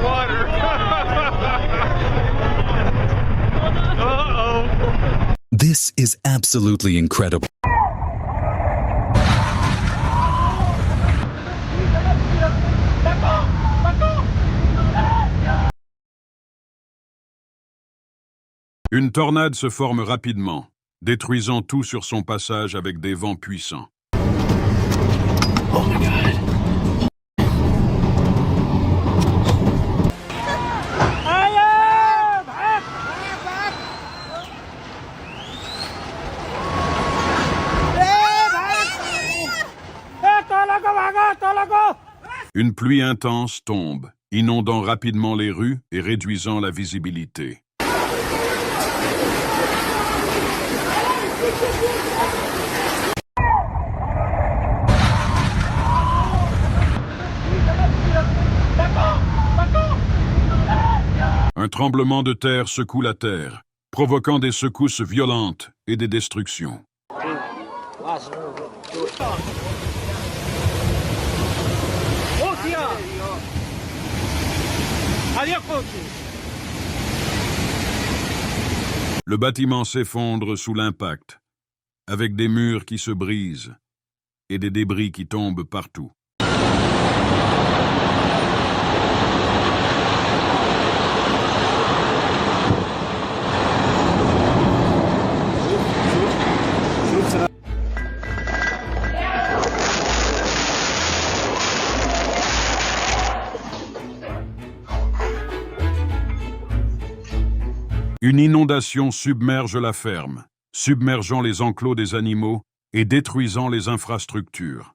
water. Uh-oh. This is absolutely incredible. Une tornade se forme rapidement, détruisant tout sur son passage avec des vents puissants. Oh my God. Une pluie intense tombe, inondant rapidement les rues et réduisant la visibilité. Un tremblement de terre secoue la terre, provoquant des secousses violentes et des destructions. Le bâtiment s'effondre sous l'impact, avec des murs qui se brisent et des débris qui tombent partout. Une inondation submerge la ferme, submergeant les enclos des animaux et détruisant les infrastructures.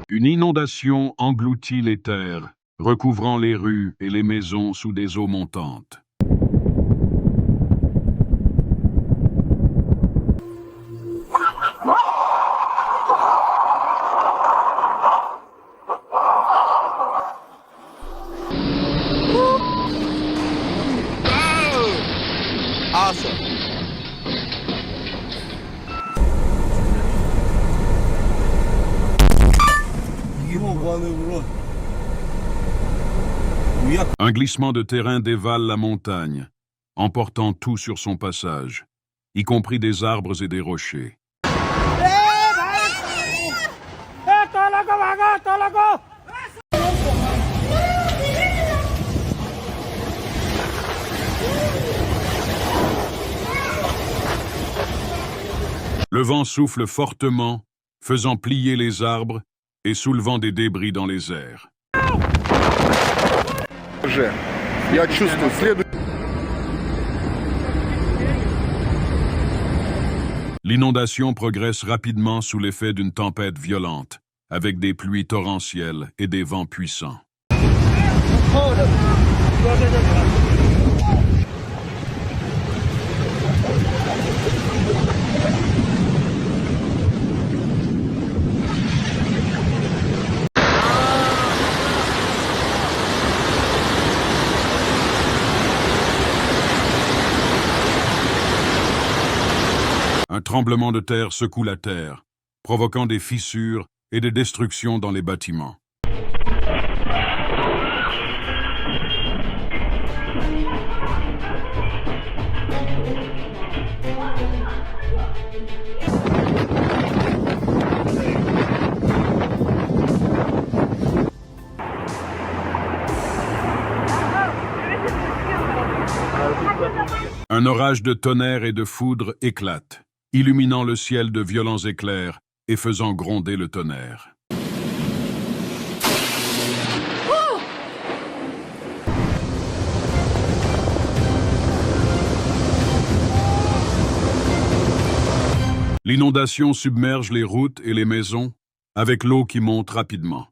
Une inondation engloutit les terres, recouvrant les rues et les maisons sous des eaux montantes. Awesome. Un glissement de terrain dévale la montagne, emportant tout sur son passage, y compris des arbres et des rochers. Le vent souffle fortement, faisant plier les arbres et soulevant des débris dans les airs. L'inondation progresse rapidement sous l'effet d'une tempête violente, avec des pluies torrentielles et des vents puissants. Un tremblement de terre secoue la terre, provoquant des fissures et des destructions dans les bâtiments. Un orage de tonnerre et de foudre éclate, illuminant le ciel de violents éclairs et faisant gronder le tonnerre. L'inondation submerge les routes et les maisons, avec l'eau qui monte rapidement.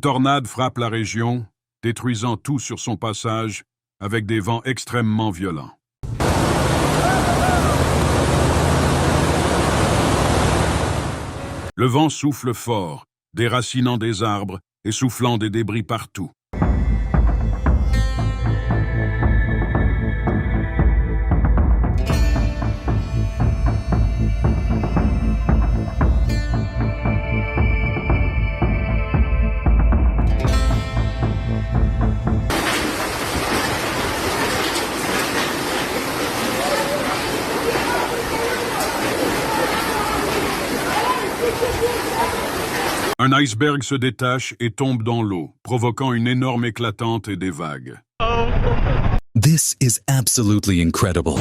Une tornade frappe la région, détruisant tout sur son passage avec des vents extrêmement violents. Le vent souffle fort, déracinant des arbres et soufflant des débris partout. Un iceberg se détache et tombe dans l'eau, provoquant une énorme éclatante et des vagues. This is absolutely incredible.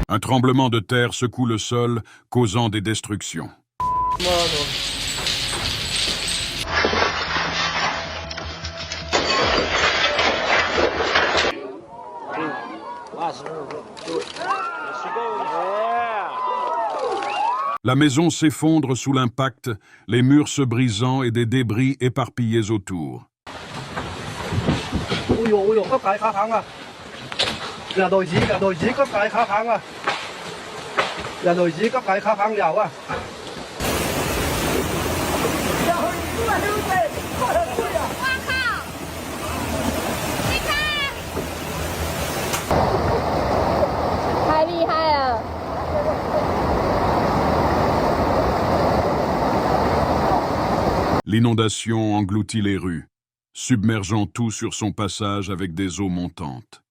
Un tremblement de terre secoue le sol, causant des destructions. La maison s'effondre sous l'impact, les murs se brisant et des débris éparpillés autour. L'inondation engloutit les rues, submergeant tout sur son passage avec des eaux montantes.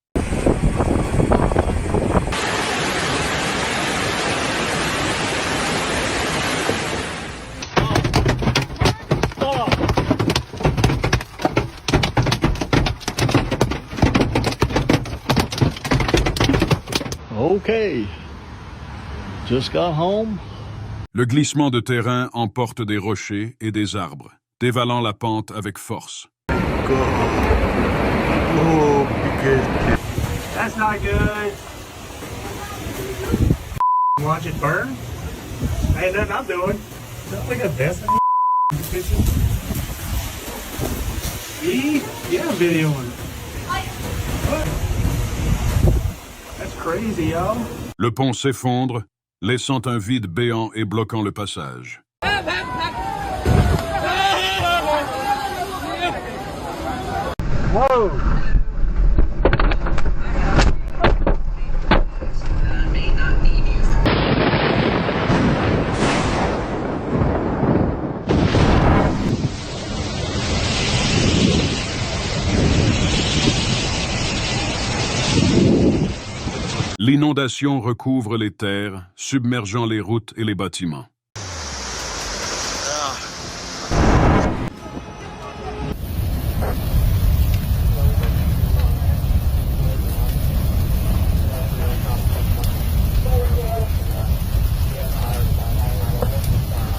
Okay. Just got home. Le glissement de terrain emporte des rochers et des arbres, dévalant la pente avec force. Oh, that's not good. Watch it burn. Ain't nothing I'm doing. Look at this. Yeah, I'm videoing. What? That's crazy, yo. Le pont s'effondre, laissant un vide béant et bloquant le passage. Whoa. L'inondation recouvre les terres, submergeant les routes et les bâtiments.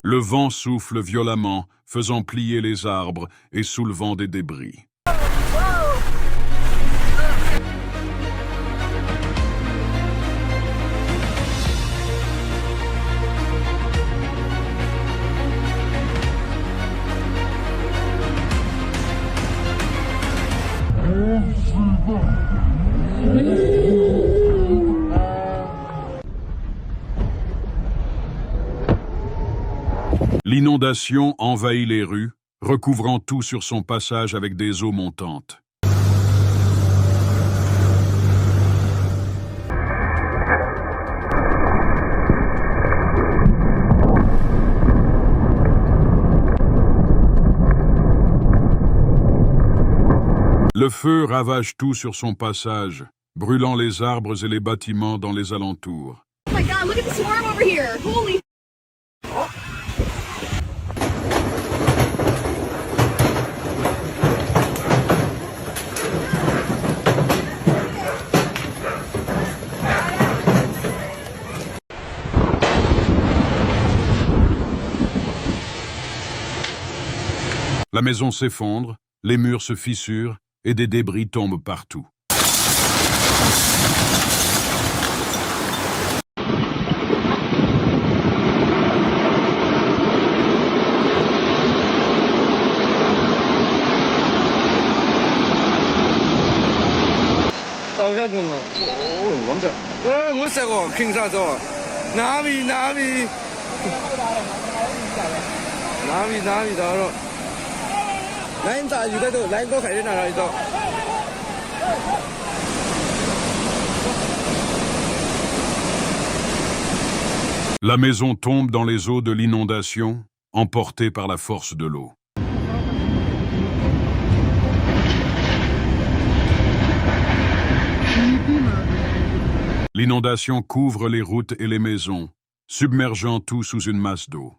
Le vent souffle violemment, faisant plier les arbres et soulevant des débris. L'inondation envahit les rues, recouvrant tout sur son passage avec des eaux montantes. Le feu ravage tout sur son passage, brûlant les arbres et les bâtiments dans les alentours. Oh my god, look at the swarm over here! Holy... La maison s'effondre, les murs se fissurent et des débris tombent partout. La maison tombe dans les eaux de l'inondation, emportée par la force de l'eau. L'inondation couvre les routes et les maisons, submergeant tout sous une masse d'eau.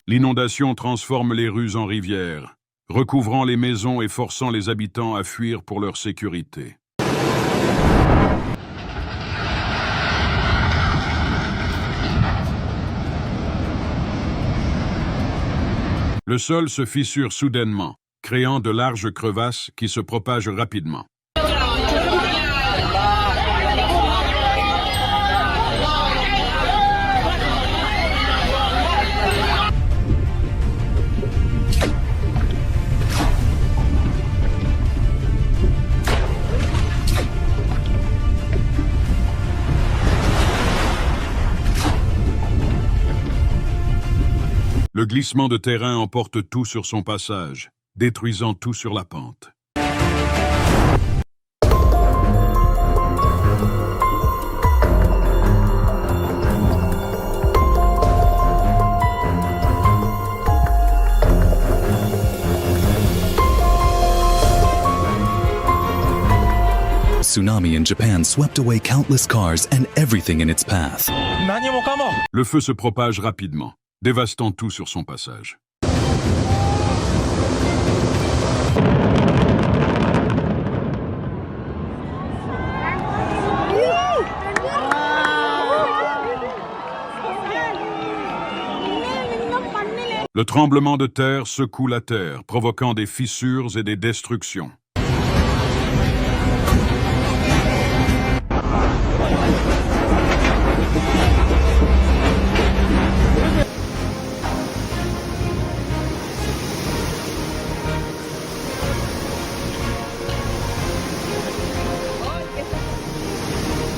L'inondation transforme les rues en rivières, recouvrant les maisons et forçant les habitants à fuir pour leur sécurité. Le sol se fissure soudainement, créant de larges crevasses qui se propagent rapidement. Le glissement de terrain emporte tout sur son passage, détruisant tout sur la pente. Tsunami in Japan swept away countless cars and everything in its path. Le feu se propage rapidement, dévastant tout sur son passage. Le tremblement de terre secoue la terre, provoquant des fissures et des destructions.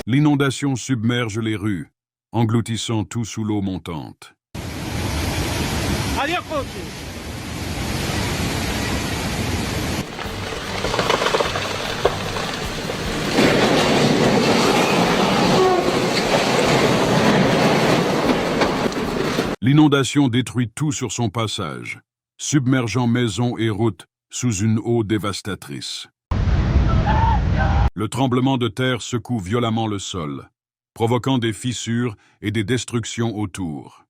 L'inondation submerge les rues, engloutissant tout sous l'eau montante. L'inondation détruit tout sur son passage, submergeant maisons et routes sous une eau dévastatrice. Le tremblement de terre secoue violemment le sol, provoquant des fissures et des destructions autour.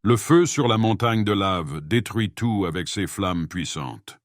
Le feu sur la montagne de lave détruit tout avec ses flammes puissantes.